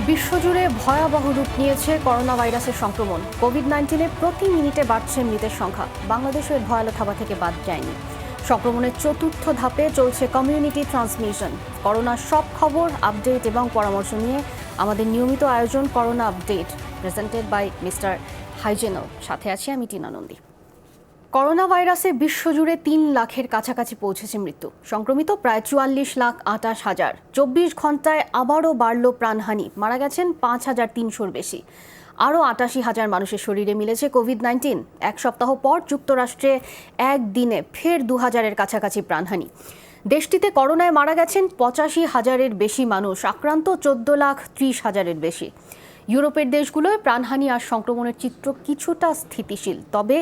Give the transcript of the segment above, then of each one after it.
বিশ্বজুড়ে ভয়াবহ রূপ নিয়েছে করোনা ভাইরাসের সংক্রমণ। কোভিড-19-এ প্রতি মিনিটে বাড়ছে মৃতের সংখ্যা। বাংলাদেশও এর ভয়াল থাবা থেকে বাদ যায়নি। সংক্রমণের চতুর্থ ধাপে চলছে কমিউনিটি ট্রান্সমিশন। করোনার সব খবর, আপডেট এবং পরামর্শ নিয়ে আমাদের নিয়মিত আয়োজন corona update, presented by mister হাইজেনল। সাথে আছি আমি টিনা নন্দী। করোনা ভাইরাসে বিশ্বজুড়ে 3 লাখের কাছাকাছি পৌঁছেছে মৃত্যু। সংক্রমিত প্রায় 44,28,000। 24 ঘন্টায় আবারও বাড়ল প্রাণহানি, মারা গেছেন 5,300-র বেশি। আরও 88,000 মানুষের শরীরে মিলেছে কোভিড-19। এক সপ্তাহ পর যুক্তরাষ্ট্রে একদিনে ফের 2,000-এর কাছাকাছি প্রাণহানি। দেশটিতে করোনায় মারা গেছেন 85,000-এর বেশি মানুষ, আক্রান্ত 14,30,000-এর বেশি। ইউরোপের দেশগুলোয় প্রাণহানি আর সংক্রমণের চিত্র কিছুটা স্থিতিশীল। তবে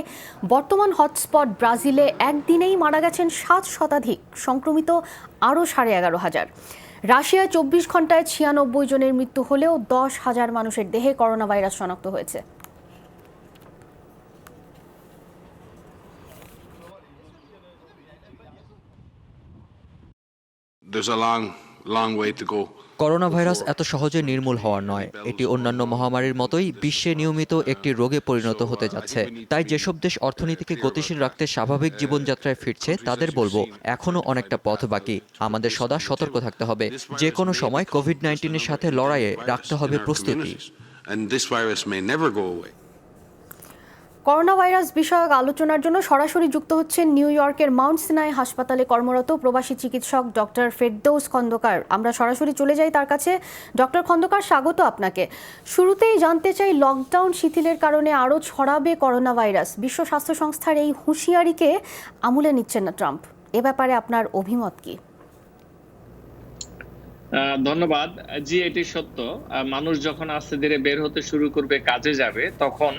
বর্তমান হটস্পট ব্রাজিলে একদিনেই মারা গেছেন 7 শতাধিক, সংক্রমিত আরও 11,500। রাশিয়ায় 24 ঘন্টায় 96 জনের মৃত্যু হলেও 10,000 মানুষের দেহে করোনা ভাইরাস শনাক্ত হয়েছে। There's a long way to go. Corona virus এত সহজে নির্মূল হওয়ার নয়। এটি অন্যান্য মহামারীর মতোই বিশ্বে নিয়মিত একটি রোগে পরিণত হতে যাচ্ছে। তাই যেসব দেশ অর্থনীতিকে গতিশীল রাখতে স্বাভাবিক জীবনযাত্রায় ফিরছে, তাদের বলবো এখনো অনেকটা পথ বাকি। আমাদের সদা সতর্ক থাকতে হবে। যে কোনো সময় কোভিড-19-এর সাথে লড়াইয়ে রাখতে হবে প্রস্তুতি। করোনা ভাইরাস বিষয়ক আলোচনার জন্য সরাসরি যুক্ত হচ্ছেন নিউ ইয়র্কের মাউন্ট সিনাই হাসপাতালে কর্মরত প্রবাসী চিকিৎসক ডক্টর ফেরদৌস খন্দকার। আমরা সরাসরি চলে যাই তার কাছে। ডক্টর খন্দকার, স্বাগত আপনাকে। শুরুতেই জানতে চাই, লকডাউন শিথিলের কারণে আরও ছড়াবে করোনা ভাইরাস। বিশ্ব স্বাস্থ্য সংস্থার এই হুঁশিয়ারিকে আমলে নিচ্ছেন না ট্রাম্প। এ ব্যাপারে আপনার অভিমত কি? ধন্যবাদ। জি, এটি সত্য। মানুষ যখন আস্তে ধীরে বের হতে শুরু করবে, কাজে যাবে, তখন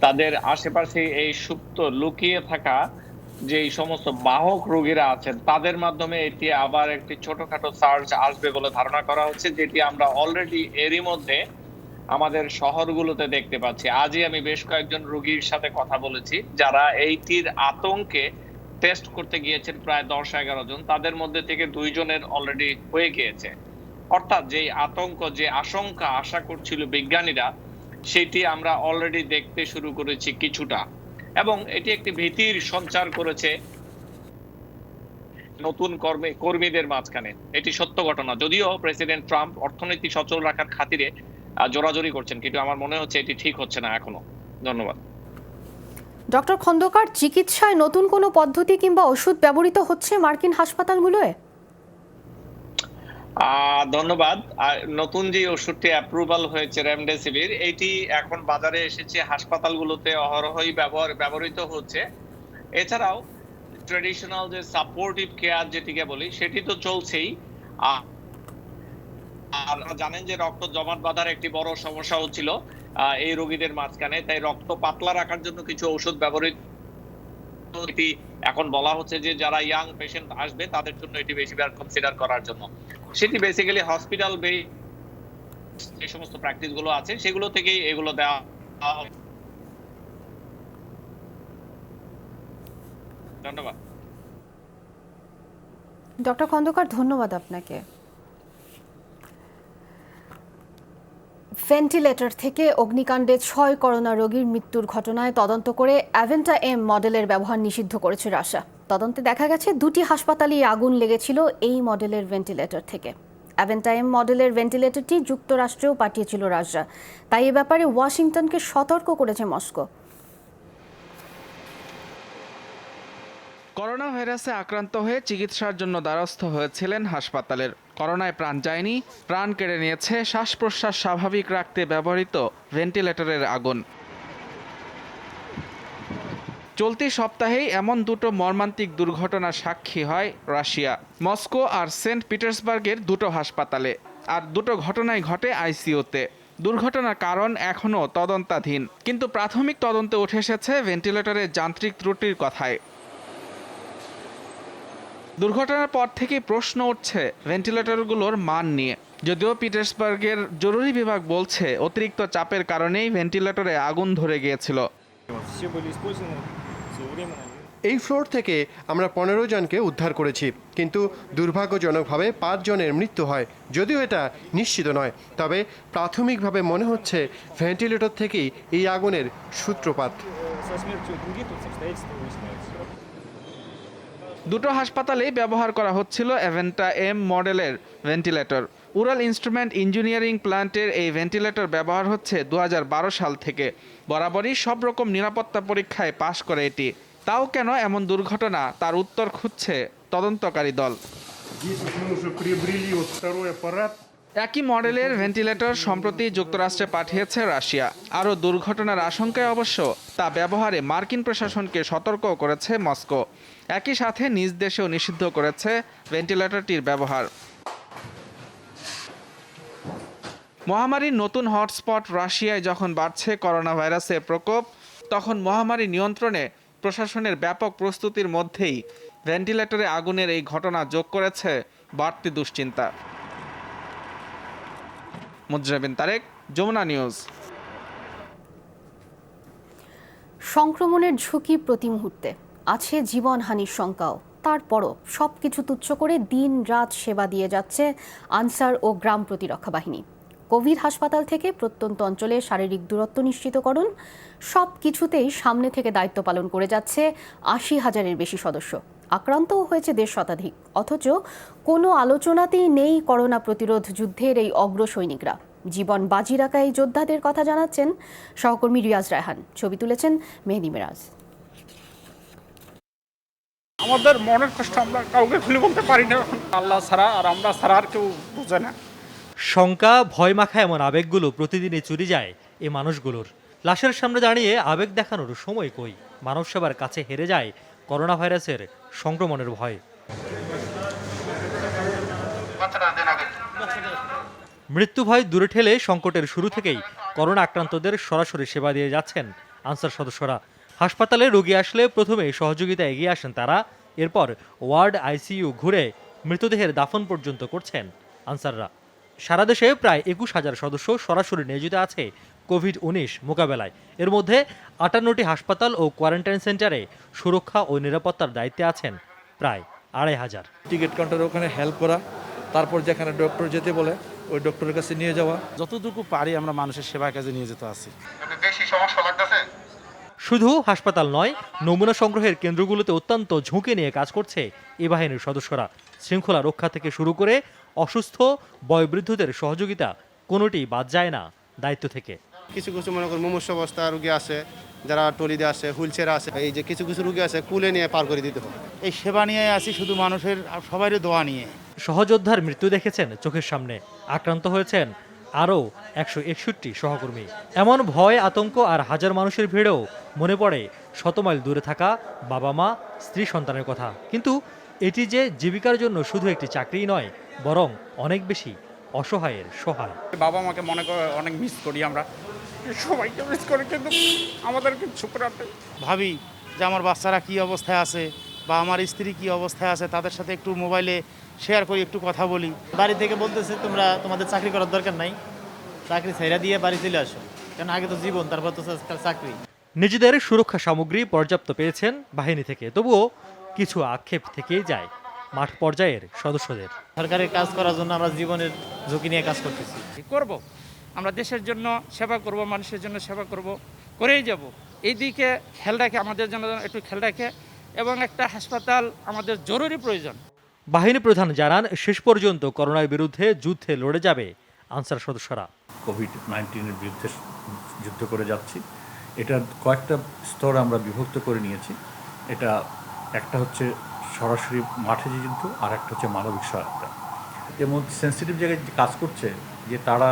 তাদের আশেপাশে এই সুপ্ত লুকিয়ে থাকা যে সমস্ত বাহক রোগীরা আছেন, তাদের মাধ্যমে এটি আবার একটি ছোটখাটো সার্চ আসবে বলে ধারণা করা হচ্ছে, যেটি আমরা অলরেডি এরই মধ্যে আমাদের শহরগুলোতে দেখতে পাচ্ছি। আজই আমি বেশ কয়েকজন রোগীর সাথে কথা বলেছি, যারা এইটির আতঙ্কে টেস্ট করতে গিয়েছেন প্রায় 10-11 জন। তাদের মধ্যে থেকে 2 জনের অলরেডি হয়ে গিয়েছে। অর্থাৎ যে আতঙ্ক, যে আশঙ্কা আশা করছিল বিজ্ঞানীরা, সেটি আমরা অলরেডি দেখতে শুরু করেছি কিছুটা, এবং এটি একটি ভীতির সঞ্চার করেছে নতুন কর্মীদের মাঝখানে। এটি সত্য ঘটনা। যদিও প্রেসিডেন্ট ট্রাম্প অর্থনীতি সচল রাখার খাতিরে জোরাজোরি করছেন, কিন্তু আমার মনে হচ্ছে এটি ঠিক হচ্ছে না এখনো। ধন্যবাদ। ডক্টর খন্দকার, চিকিৎসায় নতুন কোনো পদ্ধতি কিংবা ওষুধ ব্যবহৃত হচ্ছে মার্কিন হাসপাতালগুলোয়? ধন্যবাদ। নতুন যে ওষুধটি অ্যাপ্রুভাল হয়েছে রেমডেসিভির, এটি এখন বাজারে এসেছে, হাসপাতালগুলোতে অহরহই ব্যবহৃত হচ্ছে। এছাড়াও ট্রেডিশনাল যে সাপোর্টিভ কেয়ার যেটিকে বলি, সেটি তো চলছেই। আর জানেন যে রক্ত জমাট বাঁধার একটি বড় সমস্যা হচ্ছিল এই রোগীদের মাঝখানে। তাই রক্ত পাতলা রাখার জন্য কিছু ওষুধ ব্যবহৃত। এটি এখন বলা হচ্ছে যে যারা ইয়াং পেশেন্ট আসবে, তাদের জন্য এটি বেশিবার কনসিডার করার জন্য। সেটি বেসিক্যালি হসপিটাল যে সমস্ত প্র্যাকটিস গুলো আছে, সেগুলো থেকেই এগুলো দেওয়া হবে। ধন্যবাদ। ডক্টর খন্দকার, ধন্যবাদ আপনাকে। ভেন্টিলেটর থেকে অগ্নিকাণ্ডে 6 করোনা রোগীর মৃত্যুর ঘটনায় তদন্ত করে অ্যাভেন্টা এম মডেলের ব্যবহার নিষিদ্ধ করেছে রাশিয়া। তদন্তে দেখা গেছে 2টি হাসপাতালেই আগুন লেগেছিল এই মডেলের ভেন্টিলেটর থেকে। অ্যাভেন্টা এম মডেলের ভেন্টিলেটরটি যুক্তরাষ্ট্রেও পাঠিয়েছিল রাশিয়া। তাই এ ব্যাপারে ওয়াশিংটনকে সতর্ক করেছে মস্কো। করোনা ভাইরাসে আক্রান্ত হয়ে চিকিৎসার জন্য দ্বারস্থ হয়েছিলেন হাসপাতালের। করোনায় প্রাণ যায়নি, প্রাণ কেড়ে নিয়েছে শ্বাস প্রশ্বাস স্বাভাবিক রাখতে ব্যবহৃত ভেন্টিলেটরের আগুন। চলতি সপ্তাহেই এমন 2টো মর্মান্তিক দুর্ঘটনার সাক্ষী হয় রাশিয়া, মস্কো আর সেন্ট পিটার্সবার্গের 2টো হাসপাতালে। আর 2টো ঘটনাই ঘটে আইসিইউতে। দুর্ঘটনার কারণ এখনও তদন্তাধীন, কিন্তু প্রাথমিক তদন্তে উঠে এসেছে ভেন্টিলেটরের যান্ত্রিক ত্রুটির কথায়। দুর্ঘটনার পর থেকে প্রশ্ন উঠছে ভেন্টিলেটরগুলোর মান নিয়ে। যদিও পিটার্সবার্গের জরুরি বিভাগ বলছে অতিরিক্ত চাপের কারণেই ভেন্টিলেটরে আগুন ধরে গিয়েছিল। এই ফ্লোর থেকে আমরা 15 জনকে উদ্ধার করেছি, কিন্তু দুর্ভাগ্যজনকভাবে 5 জনের মৃত্যু হয়। যদিও এটা নিশ্চিত নয়, তবে প্রাথমিকভাবে মনে হচ্ছে ভেন্টিলেটর থেকেই এই আগুনের সূত্রপাত। দুটো হাসপাতালেই ব্যবহার করা হচ্ছিল অ্যাভেন্টা এম মডেলের ভেন্টিলেটর। উরাল ইনস্ট্রুমেন্ট ইঞ্জিনিয়ারিং প্ল্যান্টের এই ভেন্টিলেটর ব্যবহার হচ্ছে 2012 সাল থেকে। বরাবরই সব রকম নিরাপত্তা পরীক্ষায় পাশ করে এটি। তাও কেন এমন দুর্ঘটনা, তার উত্তর খুঁজছে তদন্তকারী দল। একই মডেলের ভেন্টিলেটর সম্প্রতি যুক্তরাষ্ট্রে পাঠিয়েছে রাশিয়া। আরও দুর্ঘটনার আশঙ্কায় অবশ্য তা ব্যবহারে মার্কিন প্রশাসনকে সতর্ক করেছে মস্কো। একই সাথে নিজ দেশেও নিষিদ্ধ করেছে ভেন্টিলেটরটির ব্যবহার। মহামারীর নতুন হটস্পট রাশিয়ায় যখন বাড়ছে করোনা ভাইরাসের প্রকোপ, তখন মহামারী নিয়ন্ত্রণে প্রশাসনের ব্যাপক প্রস্তুতির মধ্যেই ভেন্টিলেটরে আগুনের এই ঘটনা যোগ করেছে বাড়তি দুশ্চিন্তা। মুজরাবিন তারেক, যমুনা নিউজ। সংক্রমণের ঝুঁকি প্রতি মুহূর্তে, আছে জীবনহানির শঙ্কাও। তারপরও সবকিছু তুচ্ছ করে দিন রাত সেবা দিয়ে যাচ্ছে আনসার ও গ্রাম প্রতিরক্ষা বাহিনী। কোভিড হাসপাতাল থেকে প্রত্যন্ত অঞ্চলে শারীরিক দূরত্ব নিশ্চিতকরণ, সব কিছুতেই সামনে থেকে দায়িত্ব পালন করে যাচ্ছে 80,000-এর বেশি সদস্য। আক্রান্তও হয়েছে 1.5 শতাধিক, অথচ কোনো আলোচনাতেই নেই করোনা প্রতিরোধ যুদ্ধের এই অগ্রসৈনিকরা। জীবন বাজি রাখা এই যোদ্ধাদের কথা জানাচ্ছেন সহকর্মী রিয়াজ রায়হান। ছবি তুলেছেন মেহেদি মেরাজ। আমাদের মনের কষ্ট আমরা কাউকে খুলে বলতে পারি না, আল্লাহ ছাড়া আর আমরা ছাড়া আর কেউ বোঝে না। শঙ্কা, ভয় মাখা এমন আবেগগুলো প্রতিদিনই চুরি যায় এই মানুষগুলোর। লাশের সামনে দাঁড়িয়ে আবেগ দেখানোর সময় কই, মানব সেবার কাছে হেরে যায় করোনা ভাইরাসের সংক্রমণের ভয়। মৃত্যু ভয় দূরে ঠেলে সংকটের শুরু থেকেই করোনা আক্রান্তদের সরাসরি সেবা দিয়ে যাচ্ছেন আনসার সদস্যরা। হাসপাতালে রোগী আসলে প্রথমে সহযোগিতা এগিয়ে আসেন তারা, এরপর ওয়ার্ড, আইসিইউ ঘুরে মৃতদেহের দাফন পর্যন্ত করছেন আনসাররা। সারা দেশে প্রায় 21,000 সদস্য সরাসরি নিয়োজিত আছে কোভিড-19 মোকাবেলায়। এর মধ্যে 58টি হাসপাতাল ও কোয়ারেন্টাইন সেন্টারে সুরক্ষা ও নিরাপত্তার দায়িত্বে আছেন প্রায় 2,500। টিকিট কাউন্টারে ওখানে হেল্প করা, তারপর যেখানে ডক্টর যেতে বলে ওই ডক্টরের কাছে নিয়ে যাওয়া। যতটুকু পারি আমরা মানুষের সেবার কাজে নিয়ে যেতে আছি। বেশি সমস্যা লাগতেছে। শুধু হাসপাতাল নয়, নমুনা সংগ্রহের কেন্দ্রগুলোতে অত্যন্ত ঝুঁকি নিয়ে কাজ করছে এই বাহিনীর সদস্যরা। শৃঙ্খলা রক্ষা থেকে শুরু করে অসুস্থ বয়োবৃদ্ধদের সহযোগিতা কোনোটি বাদ যায় না দায়িত্ব থেকে। কিছু কিছু মনে করেন মুমূর্ষু অবস্থা রোগী আছে, যারা টলিতে আসে, হুইল চেয়ারে আছে, এই যে কিছু কিছু রোগী আছে কুলে নিয়ে পার করে দিতে হবে। এই সেবা নিয়ে আসি শুধু মানুষের সবারই দোয়া নিয়ে। সহযোদ্ধার মৃত্যু দেখেছেন চোখের সামনে, আক্রান্ত হয়েছেন আরও 161 সহকর্মী। এমন ভয়, আতঙ্ক আর হাজার মানুষের ভিড়েও মনে পড়ে শত মাইল দূরে থাকা বাবা মা, স্ত্রী, সন্তানের কথা। কিন্তু এটি যে জীবিকার জন্য শুধু একটি চাকরিই নয়, বরং অনেক বেশি অসহায়ের সহায়। বাবা মাকে মনে করে অনেক মিস করি আমরা, সবাইকে মিস করি, কিন্তু আমাদের কিছু করার নেই। ভাবি যে আমার বাচ্চারা কি অবস্থায় আছে বা আমার স্ত্রী কি অবস্থায় আছে, তাদের সাথে একটু মোবাইলে শেয়ার করি, একটু কথা বলি। বাড়ি থেকে বলতেছে তোমাদের চাকরি করার দরকার নাই, চাকরি ছেড়ে দিয়ে বাড়ি চলে আসো, কারণ আগে তো জীবন, তারপর তো চাকরি। নিজেদের সুরক্ষা সামগ্রী পর্যাপ্ত পেয়েছেন বাহিনী থেকে, তবুও কিছু আক্ষেপ থেকেই যায় মাঠ পর্যায়ের সদস্যদের। সরকারের কাজ করার জন্য আমরা জীবনের ঝুঁকি নিয়ে কাজ করতেছি। করব, আমরা দেশের জন্য সেবা করব, মানুষের জন্য সেবা করব, করেই যাব। এই দিকে খেয়াল রাখে, আমাদের জন্য একটু খেয়াল রাখে, এবং একটা হাসপাতাল আমাদের জরুরি প্রয়োজন। বাহিনী প্রধান জানান, শেষ পর্যন্ত করোনার বিরুদ্ধে যুদ্ধে লড়ে যাবে আনসার সদস্যরা। কোভিড-19-এর বিরুদ্ধে যুদ্ধ করে যাচ্ছি। এটার কয়েকটা স্তর আমরা বিভক্ত করে নিয়েছি। এটা একটা হচ্ছে সরাসরি মাঠে যে যুদ্ধ, আর একটা হচ্ছে মানবিক সহায়তা। এর মধ্যে সেন্সিটিভ জায়গায় কাজ করছে যে তারা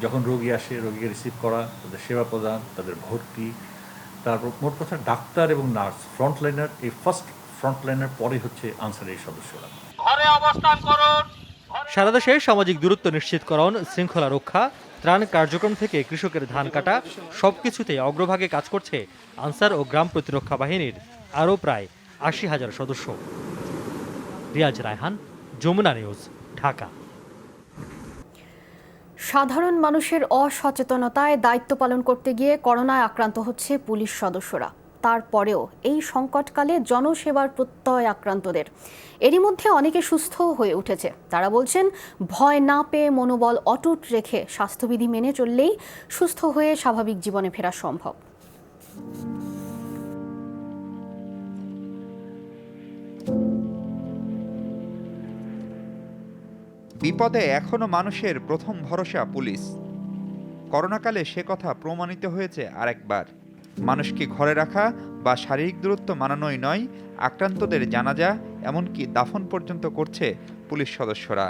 যখন রোগী আসে, রোগীকে রিসিভ করা, তাদের সেবা প্রদান, তাদের ভর্তি, তারপর মোট কথা ডাক্তার এবং নার্স, ফ্রন্টলাইনার, এই ফার্স্ট ফ্রন্টলাইনার পরে হচ্ছে আনসারের সদস্যরা। ঘরে অবস্থান করুন। সারা দেশে সামাজিক দূরত্ব নিশ্চিতকরণ, শৃঙ্খলা রক্ষা, ত্রাণ কার্যক্রম থেকে কৃষকের ধান কাটা, সবকিছুতেই অগ্রভাগে কাজ করছে আনসার ও গ্রাম প্রতিরক্ষা বাহিনীর আরও প্রায় 80,000 সদস্য। রিয়াজ রায়হান, যমুনা নিউজ, ঢাকা। সাধারণ মানুষের অসচেতনতায় দায়িত্ব পালন করতে গিয়ে করোনায় আক্রান্ত হচ্ছে পুলিশ সদস্যরা। তারপরেও এই সংকটকালে জনসেবার প্রত্যয় আক্রান্তদের। এরই মধ্যে অনেকে সুস্থ হয়ে উঠেছে। তারা বলছেন, ভয় না পেয়ে মনোবল অটুট রেখে স্বাস্থ্যবিধি মেনে চললেই সুস্থ হয়ে স্বাভাবিক জীবনে ফেরা সম্ভব। বিপদে এখনো মানুষের প্রথম ভরসা পুলিশ। করোনাকালে সে কথা প্রমাণিত হয়েছে আরেকবার। মানুষকে ঘরে রাখা বা শারীরিক দূরত্ব মানানোই নয়, আক্রান্তদের জানাজা এমনকি দাফন পর্যন্ত করছে পুলিশ সদস্যরা।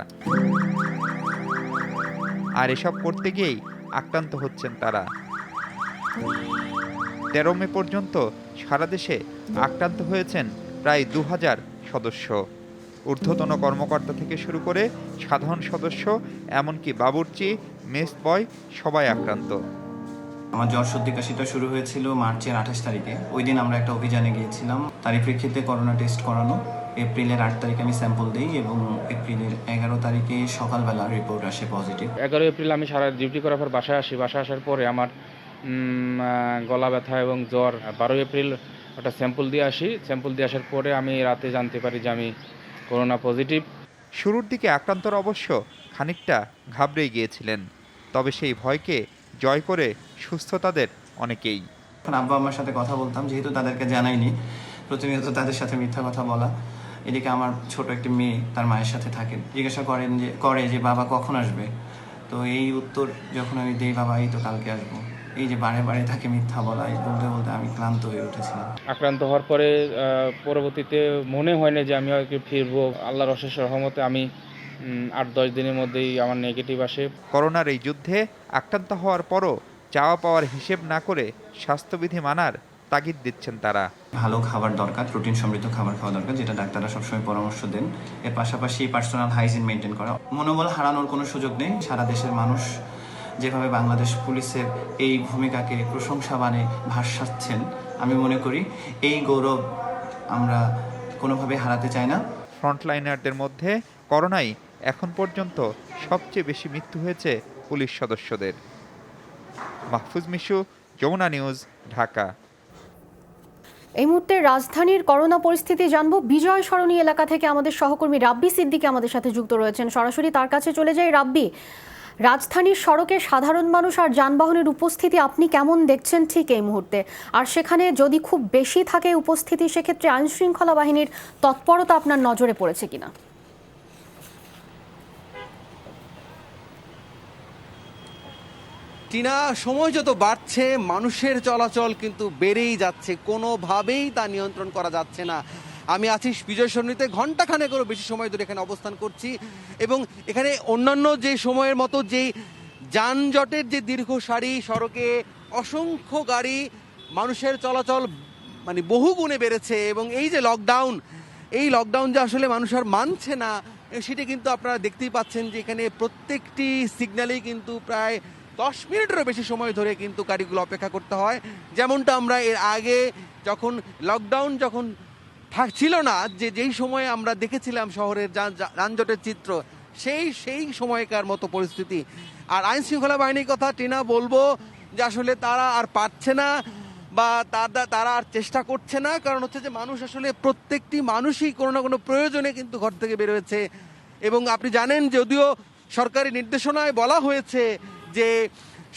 আর এসব করতে গিয়েই আক্রান্ত হচ্ছেন তারা। 13 মে পর্যন্ত সারা দেশে আক্রান্ত হয়েছেন প্রায় 2000 সদস্য। ঊর্ধ্বতন কর্মকর্তা থেকে শুরু করে সাধারণ সদস্য, এমনকি বাবুর্চি, মেস বয় সবাই আক্রান্ত। আমার জ্বর সর্দি কাশিটা শুরু হয়েছিল মার্চের 28 তারিখে। ওই দিন আমরা একটা অভিযানে গিয়েছিলাম, তারই প্রেক্ষিতে করোনা টেস্ট করানো। এপ্রিলের 8 তারিখে আমি স্যাম্পল দিই এবং এপ্রিলের 11 তারিখে সকালবেলা রিপোর্ট আসে পজিটিভ। 11 এপ্রিল আমি সারা ডিউটি করার পর বাসায় আসি। বাসায় আসার পরে আমার গলা ব্যথা এবং জ্বর। 12 এপ্রিল একটা স্যাম্পল দিয়ে আসি। স্যাম্পল দিয়ে আসার পরে আমি রাতে জানতে পারি যে আমি করোনা পজিটিভ। শুরুর দিকে আক্রান্তরা অবশ্য খানিকটা ঘাবড়ে গিয়েছিলেন, তবে সেই ভয়কে জয় করে সুস্থ তাদের অনেকেই। এখন আব্বা আমার সাথে কথা বলতাম, যেহেতু তাদেরকে জানাইনি, প্রতিনিয়ত তাদের সাথে মিথ্যা কথা বলা। এদিকে আমার ছোট একটি মেয়ে তার মায়ের সাথে থাকেন, জিজ্ঞাসা করে যে বাবা কখন আসবে। তো এই উত্তর যখন আমি দিই, বাবা এই তো কালকে আসবো, এই যে বারে বারে তাকে মিথ্যা বলা, এই বলতে বলতে আমি ক্লান্ত হয়ে উঠেছিলাম। আক্রান্ত হওয়ার পরে পরবর্তীতে মনে হয় না যে আমি হয়তো ফিরবো। আল্লাহর অশেষ রহমতে আমি 8-10 দিনের মধ্যেই আমার নেগেটিভ আসে। করোনার এই যুদ্ধে আক্রান্ত হওয়ার পরও চাওয়া পাওয়ার হিসেব না করে স্বাস্থ্যবিধি মানার তাগিদ দিচ্ছেন তারা। ভালো খাবার দরকার, প্রোটিন সমৃদ্ধ খাবার খাওয়া দরকার, যেটা ডাক্তাররা সবসময় পরামর্শ দেন। এর পাশাপাশি পার্সোনাল হাইজিন মেনটেন করা। মনোবল হারানোর কোনো সুযোগ নেই। সারা দেশের মানুষ যেভাবে বাংলাদেশ পুলিশের এই ভূমিকাকে প্রশংসা বানে ভাসাচ্ছেন, আমি মনে করি এই গৌরব আমরা কোনোভাবে হারাতে চাই না। ফ্রন্টলাইনারদের মধ্যে করোনায় এখন পর্যন্ত সবচেয়ে বেশি মৃত্যু হয়েছে পুলিশ সদস্যদের। মাহফুজ মিশু, যমুনা নিউজ, ঢাকা। এই মুহূর্তে রাজধানীর করোনা পরিস্থিতি জানবো। বিজয় সরণি এলাকা থেকে আমাদের সহকর্মী রাব্বি সিদ্দিকী আমাদের সাথে যুক্ত রয়েছেন। সরাসরি তার কাছে চলে যাই। রাব্বি, রাজধানীর সড়কে সাধারণ মানুষ আর যানবাহনের উপস্থিতি আপনি কেমন দেখছেন ঠিক এই মুহূর্তে? আর সেখানে যদি খুব বেশি থাকে উপস্থিতি, সেক্ষেত্রে আইনশৃঙ্খলা বাহিনীর তৎপরতা আপনার নজরে পড়েছে কিনা? টিনা, সময় যত বাড়ছে মানুষের চলাচল কিন্তু বেড়েই যাচ্ছে, কোনোভাবেই তা নিয়ন্ত্রণ করা যাচ্ছে না। আমি আছি বিজয় সরণিতে, ঘণ্টাখানেকেরও বেশি সময় ধরে এখানে অবস্থান করছি এবং এখানে অন্যান্য যে সময়ের মতো যেই যানজটের যে দীর্ঘ সারি, সড়কে অসংখ্য গাড়ি, মানুষের চলাচল মানে বহু গুণে বেড়েছে। এবং এই যে লকডাউন, এই লকডাউন যে আসলে মানুষ আর মানছে না, সেটা কিন্তু আপনারা দেখতেই পাচ্ছেন যে এখানে প্রত্যেকটি সিগন্যালেই কিন্তু প্রায় 10 মিনিটেরও বেশি সময় ধরে কিন্তু গাড়িগুলো অপেক্ষা করতে হয়। যেমনটা আমরা এর আগে যখন লকডাউন ছিল না, যেই সময়ে আমরা দেখেছিলাম শহরের যানজটের চিত্র, সেই সময়কার মতো পরিস্থিতি। আর আইন শৃঙ্খলা বাহিনীর কথা টিনা বলবো যে আসলে তারা আর পারছে না বা তারা আর চেষ্টা করছে না, কারণ হচ্ছে যে মানুষ আসলে প্রত্যেকটি মানুষই কোনো না কোনো প্রয়োজনে কিন্তু ঘর থেকে বেরোয়েছে। এবং আপনি জানেন, যদিও সরকারি নির্দেশনায় বলা হয়েছে যে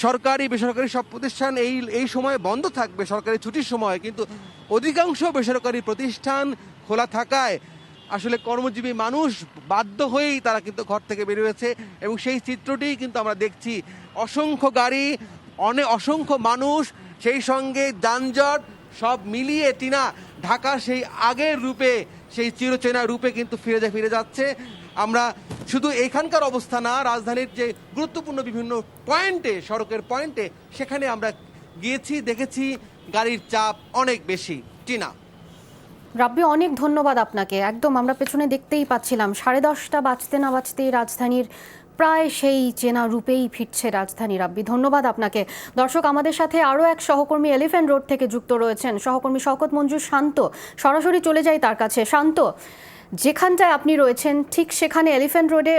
সরকারি বেসরকারি সব প্রতিষ্ঠান এই সময় বন্ধ থাকবে, সরকারি ছুটির সময়, কিন্তু অধিকাংশ বেসরকারি প্রতিষ্ঠান খোলা থাকায় আসলে কর্মজীবী মানুষ বাধ্য হয়েই তারা কিন্তু ঘর থেকে বেরিয়েছে। এবং সেই চিত্রটিই কিন্তু আমরা দেখছি, অসংখ্য গাড়ি, অসংখ্য মানুষ, সেই সঙ্গে যানজট, সব মিলিয়ে টিনা ঢাকা সেই আগের রূপে, সেই চিরচেনা রূপে কিন্তু ফিরে যাচ্ছে। আমরা শুধু এখানকার অবস্থা না, রাজধানীর যে গুরুত্বপূর্ণ বিভিন্ন পয়েন্টে, সড়কের পয়েন্টে, সেখানে আমরা গিয়েছি, দেখেছি গাড়ির চাপ অনেক বেশি। টিনা। রাব্বি, অনেক ধন্যবাদ আপনাকে। একদম আমরা পেছনে দেখতেই পাচ্ছিলাম 10:30 বাজতে না বাজতেই রাজধানীর প্রায় সেই চেনা রূপেই ফিরছে রাজধানী। রাব্বি, ধন্যবাদ আপনাকে। দর্শক, আমাদের সাথে আরও এক সহকর্মী এলিফ্যান্ট রোড থেকে যুক্ত রয়েছেন, সহকর্মী শওকত মঞ্জুর শান্ত। সরাসরি চলে যাই তার কাছে। শান্ত, যেখানটায় আপনি রয়েছেন ঠিক সেখানে এলিফ্যান্ট রোডে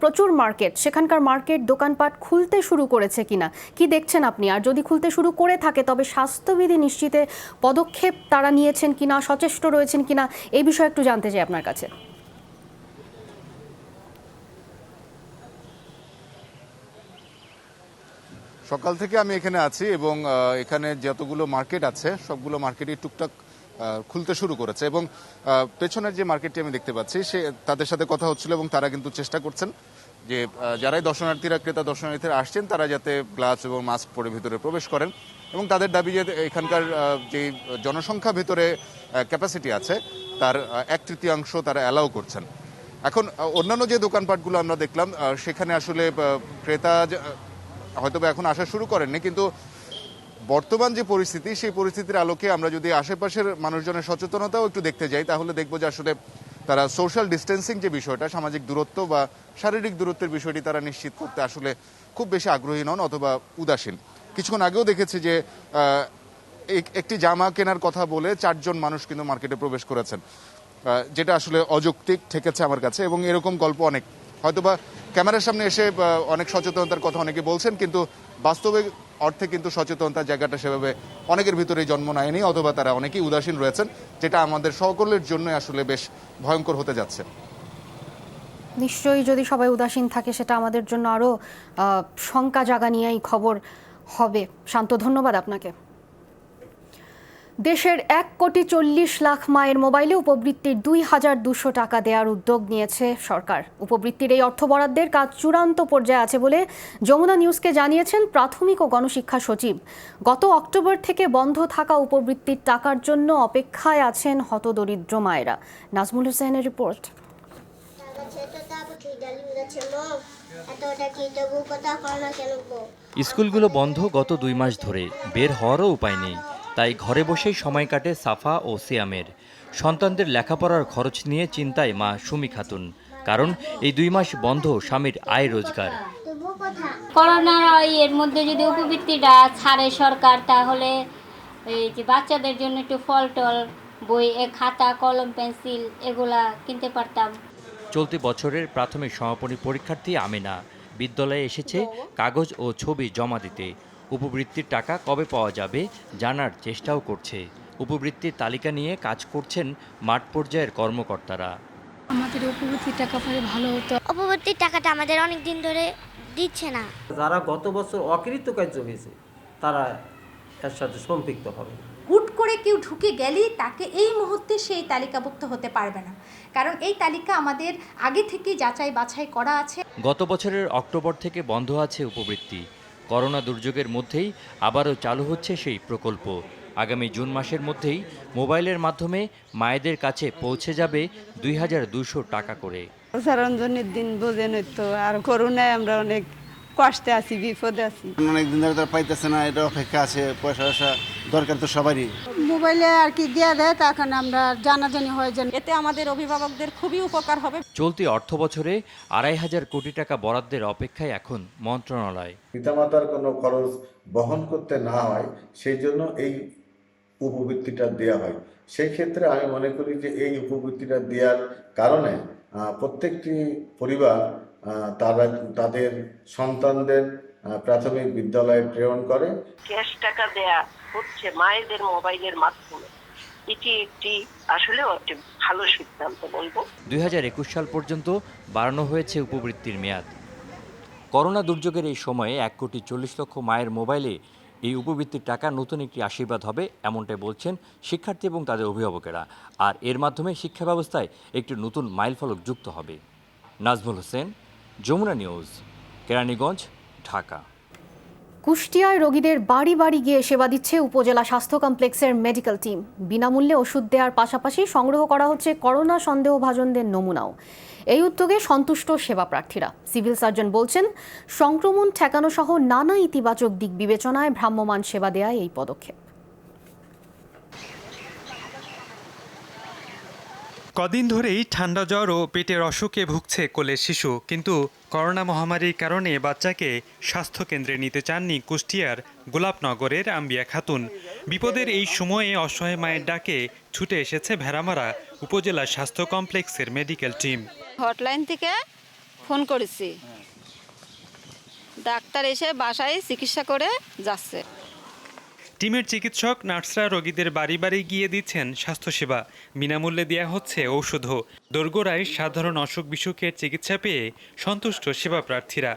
প্রচুর মার্কেট, সেখানকার মার্কেট দোকানপাট খুলতে শুরু করেছে কিনা, কি দেখছেন আপনি? আর যদি খুলতে শুরু করে থাকে তবে স্বাস্থ্যবিধি নিশ্চিতে পদক্ষেপ তারা নিয়েছেন কিনা, সচেষ্ট রয়েছেন কিনা, এই বিষয়ে একটু জানতে চাই আপনার কাছে। সকাল থেকে আমি এখানে আছি এবং এখানে যতগুলো মার্কেট আছে সবগুলো মার্কেটই টুকটাক খুলতে শুরু করেছে এবং পেছনের যে মার্কেটটি আমি দেখতে পাচ্ছি তাদের সাথে কথা হচ্ছিল এবং তারা কিন্তু চেষ্টা করছেন যে যারাই ক্রেতা দর্শনার্থীরা আসছেন তারা যাতে গ্লাভস এবং মাস্ক পরে ভিতরে প্রবেশ করেন এবং তাদের দাবি যে এখানকার যে জনসংখ্যা ভিতরে ক্যাপাসিটি আছে তার 1/3 তারা অ্যালাউ করছেন। এখন অন্যান্য যে দোকানপাটগুলো আমরা দেখলাম সেখানে আসলে ক্রেতা হয়তো এখন আসা শুরু করেননি, কিন্তু বর্তমান যে পরিস্থিতি সেই পরিস্থিতির আলোকে আমরা যদি আশেপাশের মানুষজনের সচেতনতাও একটু দেখতে যাই তাহলে দেখবো যে আসলে তারা সোশ্যাল ডিস্টেন্সিং যে বিষয়টা, সামাজিক দূরত্ব বা শারীরিক দূরত্বের বিষয়টি তারা নিশ্চিত করতে আসলে খুব বেশি আগ্রহী নন অথবা উদাসীন। কিছুক্ষণ আগেও দেখেছি যে একটি জামা কেনার কথা বলে 4 জন মানুষ কিন্তু মার্কেটে প্রবেশ করেছেন, যেটা আসলে অযৌক্তিক ঠেকেছে আমার কাছে। এবং এরকম গল্প অনেক, হয়তোবা ক্যামেরার সামনে এসে অনেক সচেতনতার কথা অনেকে বলছেন, কিন্তু বাস্তবে অর্থে কিন্তু সচেতনতার জায়গাটা সেভাবে অনেকের ভিতরেই জন্ম নেয়নি অথবা তারা অনেকেই উদাসীন রয়েছেন, যেটা আমাদের সকলের জন্য আসলে বেশ ভয়ঙ্কর হতে যাচ্ছে। নিশ্চয়ই যদি সবাই উদাসীন থাকে সেটা আমাদের জন্য আরও শঙ্কা জাগা নিয়েই খবর হবে। শান্ত, ধন্যবাদ আপনাকে। দেশের 1,40,00,000 মায়ের মোবাইলে উপবৃত্তির 2,200 টাকা দেওয়ার উদ্যোগ নিয়েছে সরকার। উপবৃত্তির এই অর্থ বরাদ্দের কাজ চূড়ান্ত পর্যায়ে আছে বলে যমুনা নিউজকে জানিয়েছেন প্রাথমিক ও গণশিক্ষা সচিব। গত অক্টোবর থেকে বন্ধ থাকা উপবৃত্তির টাকার জন্য অপেক্ষায় আছেন হতদরিদ্র মায়েরা। নাজমুল হোসেনের রিপোর্ট। স্কুলগুলো বন্ধ গত 2 মাস ধরে, বের হওয়ারও উপায় নেই। তাই ঘরে বসেই সময় কাটে সাফা ও সিয়ামের। সন্তানদের লেখাপড়ার খরচ নিয়ে চিন্তায় মা সুমি খাতুন, কারণ এই 2 মাস বন্ধ স্বামীর আয় রোজগার। করোনার এর মধ্যে যদি উপবৃত্তিটা ছাড়ে সরকার, তাহলে এই যে বাচ্চাদের জন্য একটু ফল টল, বই, খাতা, কলম, পেন্সিল এগুলা কিনতে পারতাম। চলতি বছরের প্রাথমিক সমাপনী পরীক্ষার্থী আমিনা বিদ্যালয়ে এসেছে কাগজ ও ছবি জমা দিতে। উপবৃত্তির টাকা কবে পাওয়া যাবে জানার চেষ্টাও করছে। উপবৃত্তির তালিকা নিয়ে কাজ করছেন মাঠ পর্যায়ের কর্মকর্তারা। আমাদের উপবৃত্তির টাকা পেলে ভালো হতো। উপবৃত্তির টাকাটা আমাদের অনেক দিন ধরে দিচ্ছে না। যারা গত বছর অকৃতকার্য হয়েছে তারা এর সাথে সম্পৃক্ত হবে। হুট করে কেউ ঢুকে গেলেই তাকে এই মুহূর্তে সেই তালিকাভুক্ত হতে পারবে না, কারণ এই তালিকা আমাদের আগে থেকে যাচাই বাছাই করা আছে। গত বছরের অক্টোবর থেকে বন্ধ আছে উপবৃত্তি। করোনা দুর্যোগের মধ্যেই আবারও চালু হচ্ছে সেই প্রকল্প। আগামী জুন মাসের মধ্যেই মোবাইলের মাধ্যমে মায়েদের কাছে পৌঁছে যাবে 2,200 টাকা করে। রঞ্জনের দিন বোঝেন তো, আর করোনায় আমরা অনেক কষ্টে আছি, বিপদে আছি। অনেকদিন ধরে তারা পাইতেছে না, এটা অপেক্ষা আছে। পয়সা দরকার তো সবারই। মোবাইলে আর কি দেওয়া দেয়, তখন আমরা জানাজানি হয়ে যান, এতে আমাদের অভিভাবকদের খুবই উপকার হবে। চলতি অর্থ বছরে 2,500 কোটি টাকা বরাদ্দের অপেক্ষায় এখন মন্ত্রণালয়। পিতামাতার কোনো খরচ বহন করতে না হয় সেই জন্য এই উপবৃত্তিটা দেওয়া হয়। সেই ক্ষেত্রে আমি মনে করি যে এই উপবৃত্তিটা দেওয়ার কারণে প্রত্যেকটি পরিবার তারা তাদের সন্তানদের প্রাথমিক বিদ্যালয়ে প্রেরণ করে। ক্যাশ টাকা দেয়া হচ্ছে মায়েদের মোবাইলের মাধ্যমে, এটি একটি আসলে একটি ভালো সিদ্ধান্ত বলবো। 2021 সাল পর্যন্ত বাড়ানো হয়েছে উপবৃত্তির মেয়াদ। করোনা দুর্যোগের এই সময়ে 1,40,00,000 মায়ের মোবাইলে এই উপবৃত্তির টাকা নতুন একটি আশীর্বাদ হবে, এমনটাই বলছেন শিক্ষার্থী এবং তাদের অভিভাবকেরা। আর এর মাধ্যমে শিক্ষা ব্যবস্থায় একটি নতুন মাইলফলক যুক্ত হবে। নাজমুল হোসেন, যমুনা নিউজ, কেরানীগঞ্জ, ঢাকা। কুষ্টিয়ায় রোগীদের বাড়ি বাড়ি গিয়ে সেবা দিচ্ছে উপজেলা স্বাস্থ্য কমপ্লেক্সের মেডিকেল টিম। বিনামূল্যে ওষুধ দেওয়ার পাশাপাশি সংগ্রহ করা হচ্ছে করোনা সন্দেহভাজনদের নমুনাও। এই উদ্যোগে সন্তুষ্ট সেবা প্রার্থীরা। সিভিল সার্জন বলছেন, সংক্রমণ ঠেকানো সহ নানা ইতিবাচক দিক বিবেচনায় ভ্রাম্যমাণ সেবা দেয় এই পদক্ষেপ। কদিন ধরেই ঠান্ডা জ্বর ও পেটের অসুখে ভুগছে কোলের শিশু, কিন্তু করোনা মহামারীর কারণে বাচ্চাকে স্বাস্থ্যকেন্দ্রে নিতে চাননি কুষ্টিয়ার গোলাপনগরের আম্বিয়া খাতুন। বিপদের এই সময়ে অসহায় মায়ের ডাকে ছুটে এসেছে ভেড়ামারা উপজেলা স্বাস্থ্য কমপ্লেক্সের মেডিকেল টিম। হটলাইন থেকে ফোন করেছি, ডাক্তার এসে বাসায় চিকিৎসা করে যাচ্ছে। টিমের চিকিৎসক নার্সরা রোগীদের বাড়ি বাড়ি গিয়ে দিচ্ছেন স্বাস্থ্যসেবা, বিনামূল্যে দেওয়া হচ্ছে ঔষধও। দোরগোড়ায় সাধারণ অসুখ বিসুখের চিকিৎসা পেয়ে সন্তুষ্ট সেবা প্রার্থীরা।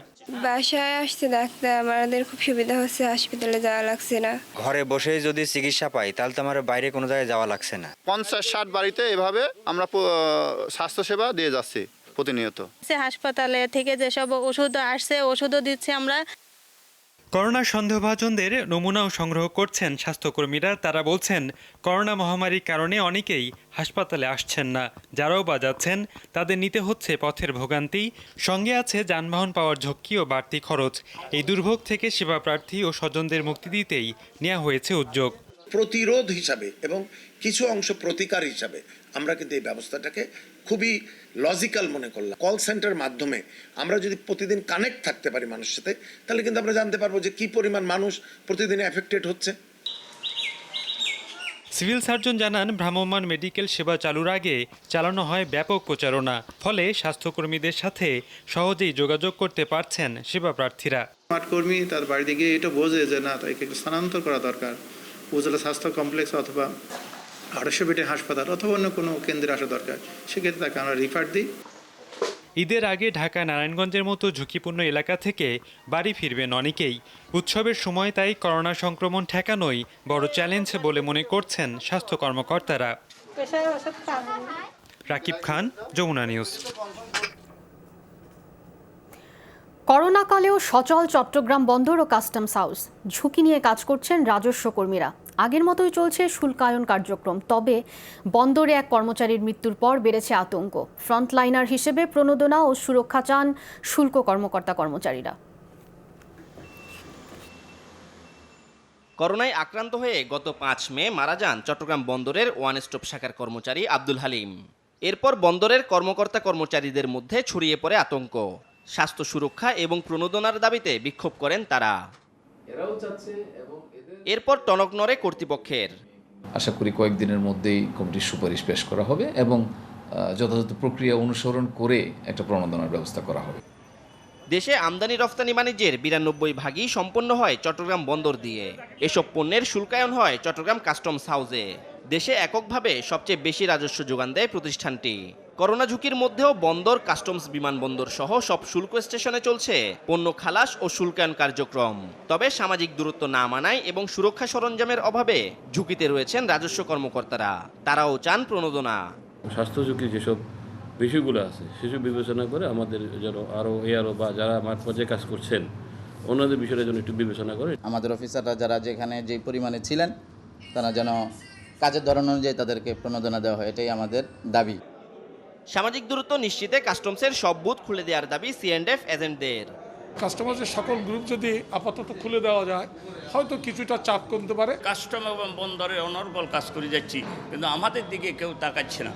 বাসায় আসছে ডাক্তার, আমাদের খুব সুবিধা হচ্ছে, হাসপাতালে যাওয়া লাগছে না। ঘরে বসে যদি চিকিৎসা পাই তাহলে তো আমার বাইরে কোনো জায়গায় যাওয়া লাগছে না। 50-60 বাড়িতে এভাবে আমরা স্বাস্থ্যসেবা দিয়ে যাচ্ছি প্রতিনিয়ত। হাসপাতালে থেকে যেসব ওষুধ আসছে ওষুধও দিচ্ছে আমরা। করোনা সন্দেহভাজনদের নমুনাও সংগ্রহ করছেন স্বাস্থ্যকর্মীরা। তারা বলছেন, করোনা মহামারীর কারণে অনেকেই হাসপাতালে আসছেন না। যারাও বা যাচ্ছেন তাদের নিতে হচ্ছে পথের ভোগান্তি, সঙ্গে আছে যানবাহন পাওয়ার ঝক্কি ও বাড়তি খরচ। এই দুর্ভোগ থেকে সেবা প্রার্থী ও স্বজনদের মুক্তি দিতেই নেওয়া হয়েছে উদ্যোগ। প্রতিরোধ হিসাবে এবং কিছু অংশ প্রতিকার হিসাবে আমরা কিন্তু এই ব্যবস্থাটাকে খুবই লজিক্যাল মনে করলাম। কল সেন্টার মাধ্যমে আমরা যদি প্রতিদিন কানেক্ট থাকতে পারি মানুষের সাথে, তাহলে কিন্তু আমরা জানতে পারবো যে কি পরিমাণ মানুষ প্রতিদিন এফেক্টেড হচ্ছে। সিভিল সার্জন জানান, ভ্রাম্যমাণ মেডিকেল সেবা চালুর আগে চালানো হয় ব্যাপক প্রচারণা। ফলে স্বাস্থ্যকর্মীদের সাথে সহজেই যোগাযোগ করতে পারছেন সেবা প্রার্থীরা। স্মার্ট কর্মী তার বাড়িতে গিয়ে এটা বোঝে যে না, তাকে একটু স্থানান্তর করা দরকার উপজেলা স্বাস্থ্য কমপ্লেক্স অথবা 250 বেডের হাসপাতাল অথবা অন্য কোনো কেন্দ্রে আসা দরকার, সেক্ষেত্রে তাকে আমরা রিফার দিই। ঈদের আগে ঢাকা নারায়ণগঞ্জের মতো ঝুঁকিপূর্ণ এলাকা থেকে বাড়ি ফিরবেন অনেকেই। উৎসবের সময় তাই করোনা সংক্রমণ ঠেকানোই বড় চ্যালেঞ্জ বলে মনে করছেন স্বাস্থ্য কর্মকর্তারা। রাকিব খান, যমুনা নিউজ। করোনাকালেও সচল চট্টগ্রাম বন্দর ও কাস্টমস হাউস। ঝুঁকি নিয়ে কাজ করছেন রাজস্ব কর্মীরা। আগের মতোই চলছে শুল্কায়ন কার্যক্রম। তবে বন্দরে এক কর্মচারীর মৃত্যুর পর বেড়েছে আতঙ্ক। ফ্রন্টলাইনার হিসেবে প্রণোদনা ও সুরক্ষা চান শুল্ক কর্মচারীরা। করোনায় আক্রান্ত হয়ে গত 5 মে মারা যান চট্টগ্রাম বন্দরের ওয়ান স্টপ শাখার কর্মচারী আব্দুল হালিম। এরপর বন্দরের কর্মচারীদের মধ্যে ছড়িয়ে পড়ে আতঙ্ক। স্বাস্থ্য সুরক্ষা এবং প্রণোদনার দাবিতে বিক্ষোভ করেন তারা। এরপর টনক নড়ে কর্তৃপক্ষের। আশা করি কয়েকদিনের মধ্যেই কমিটির সুপারিশ পেশ করা হবে এবং যথাযথ প্রক্রিয়া অনুসরণ করে একটা প্রণোদনার ব্যবস্থা করা হবে। দেশে আমদানি রফতানি বাণিজ্যের 92 ভাগই সম্পন্ন হয় চট্টগ্রাম বন্দর দিয়ে। এসব পণ্যের শুল্কায়ন হয় চট্টগ্রাম কাস্টমস হাউসে। দেশে এককভাবে সবচেয়ে বেশি রাজস্ব যোগান দেয় প্রতিষ্ঠানটি। করোনা ঝুঁকির মধ্যেও বন্দর, কাস্টমস, বিমানবন্দর সহ সব শুল্ক স্টেশনে চলছে পণ্য খালাস ও শুল্কায়ন কার্যক্রম। তবে সামাজিক দূরত্ব না মানায় এবং সুরক্ষা সরঞ্জামের অভাবে ঝুঁকিতে রয়েছেন রাজস্ব কর্মকর্তারা। তারাও চান প্রণোদনা। স্বাস্থ্য ঝুঁকি যেসব বিষয়গুলো আছে সেসব বিবেচনা করে আমাদের যেন আরও বা যারা মাঠ পর্যায়ে কাজ করছেন ওনাদের বিষয়টা যেন একটু বিবেচনা করে। আমাদের অফিসাররা যারা যেখানে যে পরিমাণে ছিলেন তারা যেন কাজের ধরন অনুযায়ী তাদেরকে প্রণোদনা দেওয়া হয়, এটাই আমাদের দাবি। সামাজিক দূরত্ব নিশ্চিতে কাস্টমসের সব বুথ খুলে দেওয়ার দাবি C&F এজেন্টদের। কাস্টমারদের সকল গ্রুপ যদি আপাতত খুলে দেওয়া যায় হয়তো কিছুটা চাপ কমতে পারে। কাস্টমার এবং বন্দরে অনর্গল কাজ করে যাচ্ছি, কিন্তু আমাদের দিকে কেউ তাকাচ্ছে না।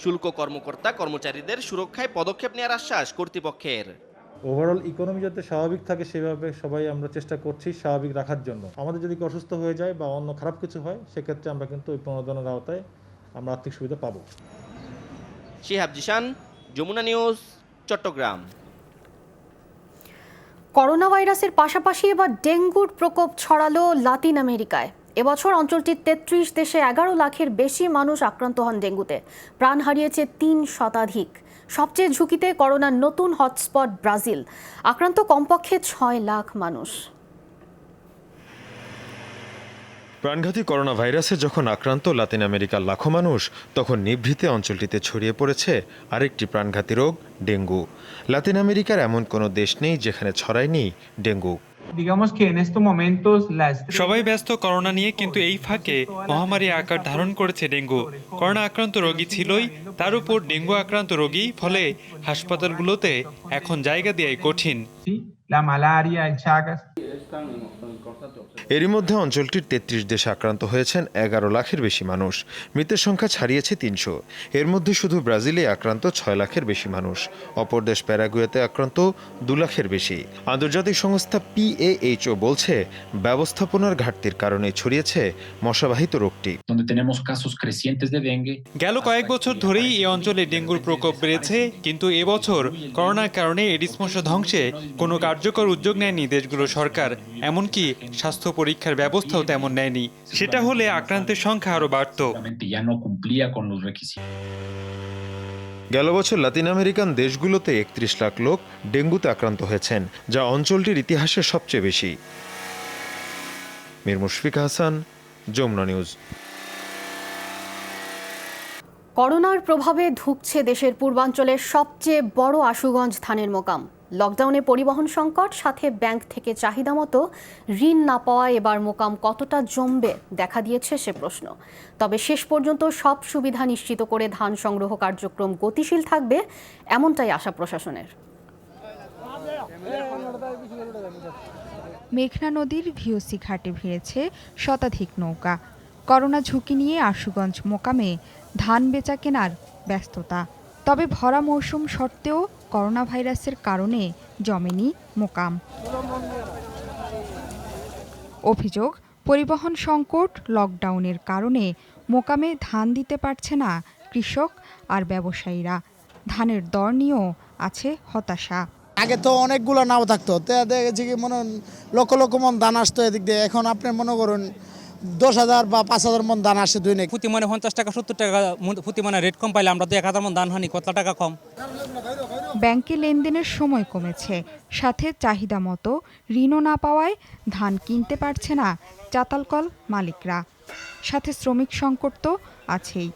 শুল্ক কর্মচারীদের সুরক্ষায় পদক্ষেপ নেওয়ার আশ্বাস কর্তৃপক্ষের। ওভারঅল ইকোনমি যাতে স্বাভাবিক থাকে সেভাবে সবাই আমরা চেষ্টা করছি স্বাভাবিক রাখার জন্য। আমাদের যদি অসুস্থ হয়ে যায় বা অন্য খারাপ কিছু হয় সেক্ষেত্রে আমরা কিন্তু ওই প্রণোদনার আওতায় আমরা আর্থিক সুবিধা পাবো। শিহাব জিশান, যমুনা নিউজ, চট্টগ্রাম। করোনা ভাইরাসের পাশাপাশি এবার ডেঙ্গুর প্রকোপ ছড়ালো লাতিন আমেরিকায়। এবছর অঞ্চলটির 33 দেশে 11 লাখের বেশি মানুষ আক্রান্ত হন ডেঙ্গুতে। প্রাণ হারিয়েছে 3 শতাধিক। সবচেয়ে ঝুঁকিতে করোনার নতুন হটস্পট ব্রাজিল। আক্রান্ত কমপক্ষে 6 লাখ মানুষ। প্রাণঘাতী করোনা ভাইরাসে যখন আক্রান্ত লাতিন আমেরিকার লাখো মানুষ, তখন নিভৃতে অঞ্চলটিতে ছড়িয়ে পড়েছে আরেকটি প্রাণঘাতী রোগ, ডেঙ্গু। লাতিন আমেরিকার এমন কোনো দেশ নেই যেখানে ছড়ায়নি ডেঙ্গু। সবাই ব্যস্ত করোনা নিয়ে, কিন্তু এই ফাঁকে মহামারী আকার ধারণ করেছে ডেঙ্গু। করোনা আক্রান্ত রোগী ছিলই, তার উপর ডেঙ্গু আক্রান্ত রোগী, ফলে হাসপাতালগুলোতে এখন জায়গা দেওয়াই কঠিন। এরই মধ্যে অঞ্চলটির ৩৩ দেশে আক্রান্ত হয়েছেন ১১ লাখের বেশি মানুষ। মৃতের সংখ্যা ছাড়িয়েছে ৩০০। এর মধ্যে শুধু ব্রাজিলে আক্রান্ত ৬ লাখের বেশি মানুষ। অপর দেশ প্যারাগুয়েতে আক্রান্ত ২ লাখের বেশি। আন্তর্জাতিক সংস্থা PAHO বলছে, ব্যবস্থাপনার ঘাটতির কারণে ছড়িয়েছে মশাবাহিত রোগটি। গেল কয়েক বছর ধরেই এই অঞ্চলে ডেঙ্গুর প্রকোপ বেড়েছে, কিন্তু এবছর করোনার কারণে এডিস মশা ধ্বংসে কোনো কার্যকর উদ্যোগ নেয়নি দেশগুলোর সরকার। এমনকি স্বাস্থ্য পরীক্ষার ব্যবস্থাও তেমন নেয়নি। সেটা হলে আক্রান্তের সংখ্যা আরও বাড়ত। গেল বছর লাতিন আমেরিকান দেশগুলোতে ৩১ লাখ লোক ডেঙ্গুতে আক্রান্ত হয়েছেন, যা অঞ্চলটির ইতিহাসে সবচেয়ে বেশি। মীর মুশফিক হাসান, যমুনা নিউজ। করোনার প্রভাবে ধুঁকছে দেশের পূর্বাঞ্চলের সবচেয়ে বড় আশুগঞ্জ ধানের মোকাম। লকডাউনে পরিবহন সংকট, সাথে ব্যাংক থেকে চাহিদা মতো ঋণ না পাওয়ায় এবার মোকাম কতটা জমবে দেখা দিয়েছে সে প্রশ্ন। তবে শেষ পর্যন্ত সব সুবিধা নিশ্চিত করে ধান সংগ্রহ কার্যক্রম গতিশীল থাকবে, এমনটাই আশা প্রশাসনের। মেঘনা নদীর ভিওসি ঘাটে ভিড়েছে শতাধিক নৌকা। করোনা ঝুঁকি নিয়ে আশুগঞ্জ মোকামে ধান বেচা কেনার ব্যস্ততা। তবে ভরা মৌসুম সত্ত্বেও করোনা ভাইরাসের কারণে জমেনি মোকাম। অভিযোগ, পরিবহন সংকট, লকডাউনের কারণে মোকামে ধান দিতে পারছে না কৃষক আর ব্যবসায়ীরা। ধানের দর নিয়েও আছে হতাশা। আগে তো অনেকগুলো নাও থাকতো, দেখেছি কি মনে লক্ষ লক্ষ মন ধান আসতো এদিক দিয়ে। এখন আপনি মনে করুন 10,000 বা 5,000 মন ধান আসে দৈনিক। প্রতি মানে 50 টাকা 70 টাকা প্রতি মানে রেট কম পাইলে আমরা তো 1,000 মন ধান হানি, কত টাকা কম। ব্যাংকে লেনদেনের সময় কমেছে, সাথে চাহিদা মতো ঋণও না পাওয়ায় ধান কিনতে পারছে না চাতালকল মালিকরা। সাথে শ্রমিক সংকট তো আছেই।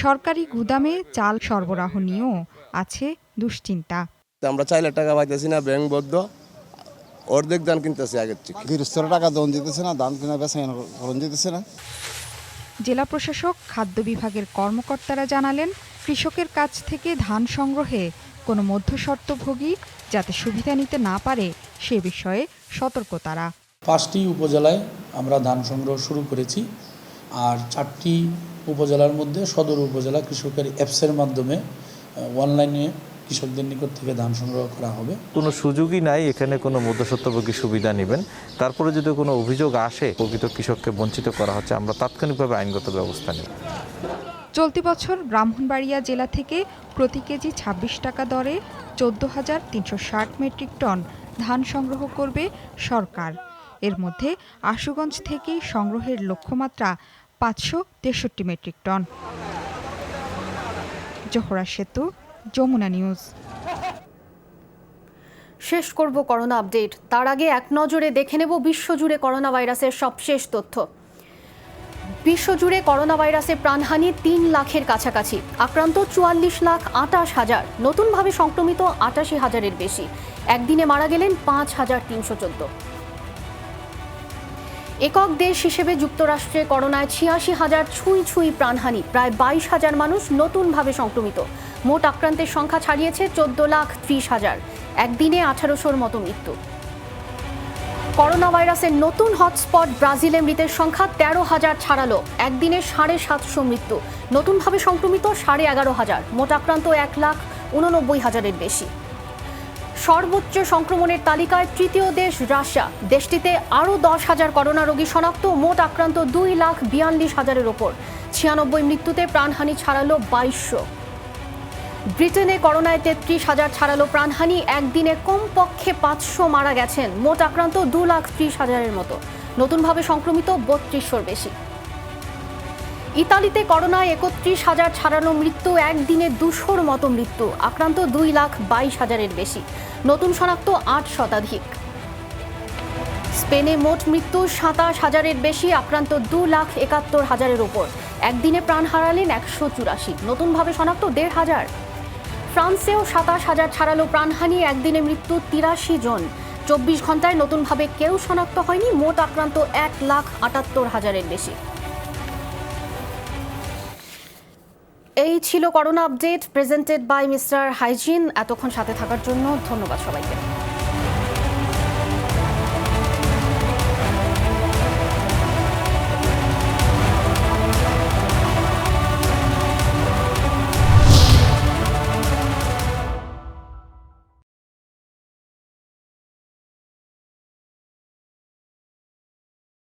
সরকারি গুদামে চাল সরবরাহ নিয়েও আছে দুশ্চিন্তা। আমরা চাইলে টাকা পাইতেছি না, ব্যাংক বদ্ধ, অর্ধেক ধান কিনতেছে আগের থেকে। গৃহস্থর টাকা দন দিতেছে না, ধান কিনা বেচা ফলন দিতেছে না। জেলা প্রশাসক, খাদ্য বিভাগের কর্মকর্তারা জানালেন, কৃষকের কাছ থেকে ধান সংগ্রহে কোনো মধ্যস্বত্বভোগী যাতে সুবিধা নিতে না পারে সে বিষয়ে সতর্ক তারা। 5টি উপজেলায় আমরা ধান সংগ্রহ শুরু করেছি, আর 4টি উপজেলার মধ্যে সদর উপজেলা কৃষকের অ্যাপসের মাধ্যমে অনলাইনে কৃষকদের নিকট থেকে ধান সংগ্রহ করা হবে। কোনো সুযোগই নাই এখানে কোনো মধ্যস্বত্বভোগী সুবিধা নেবেন। তারপরে যদি কোনো অভিযোগ আসে প্রকৃত কৃষককে বঞ্চিত করা হচ্ছে, আমরা তাৎক্ষণিকভাবে আইনগত ব্যবস্থা নেব। চলতি বছর ব্রাহ্মণবাড়িয়া জেলা থেকে প্রতি কেজি 26 টাকা দরে 14,360 মেট্রিক টন ধান সংগ্রহ করবে সরকার। এর মধ্যে আশুগঞ্জ থেকেই সংগ্রহের লক্ষ্যমাত্রা 563 মেট্রিক টন। জোহরা সেতু, যমুনা নিউজ। শেষ করব করোনা আপডেট, তার আগে এক নজরে দেখে নেব বিশ্বজুড়ে করোনা ভাইরাসের সবশেষ তথ্য। বিশ্বজুড়ে করোনা ভাইরাসে প্রাণহানি 3 লাখের কাছাকাছি, আক্রান্ত 44,28,000, নতুনভাবে সংক্রমিত 88,000-এর বেশি। একদিনে মারা গেলেন 5,314। একক দেশ হিসেবে যুক্তরাষ্ট্রে করোনায় 86,000 ছুঁই প্রাণহানি, প্রায় 22,000 মানুষ নতুনভাবে সংক্রমিত। মোট আক্রান্তের সংখ্যা ছাড়িয়েছে 14,30,000। একদিনে 1800-র মতো মৃত্যু। করোনা ভাইরাসের নতুন হটস্পট ব্রাজিলে মৃতের সংখ্যা 13,000 ছাড়ালো, একদিনে 750 মৃত্যু। নতুনভাবে সংক্রমিত 11,500, মোট আক্রান্ত 1,89,000-এর বেশি। সর্বোচ্চ সংক্রমণের তালিকায় তৃতীয় দেশ রাশিয়া, দেশটিতে আরও 10,000 করোনা রোগী শনাক্ত, মোট আক্রান্ত 2,42,000-এর ওপর। 96 মৃত্যুতে প্রাণহানি ছাড়ালো 2200। ব্রিটেনে করোনায় 33,000 ছাড়ালো প্রাণহানি, একদিনে কমপক্ষে 500 মারা গেছেন, মোট আক্রান্ত 2,30,000-এর মতো। নতুনভাবে সংক্রমিত 3200-র বেশি। ইতালিতে করোনায় 31,000 ছাড়ানো মৃত্যু, একদিনে 200-র মতো মৃত্যু, আক্রান্ত 2,22,000-এর বেশি। নতুন শনাক্ত 8 শতাধিক। স্পেনে মোট মৃত্যু 27,000-এর বেশি, আক্রান্ত 2,71,000-এর ওপর। একদিনে প্রাণ হারালেন 184, নতুনভাবে শনাক্ত 1,500। ফ্রান্সেও 27,000 ছাড়ালো প্রাণহানি, একদিনে মৃত্যু 83 জন। 24 ঘন্টায় নতুনভাবে কেউ শনাক্ত হয়নি, মোট আক্রান্ত 1,78,000-এর বেশি। এই ছিল corona update, presented by mister hygiene. এতক্ষণ সাথে থাকার জন্য ধন্যবাদ সবাইকে।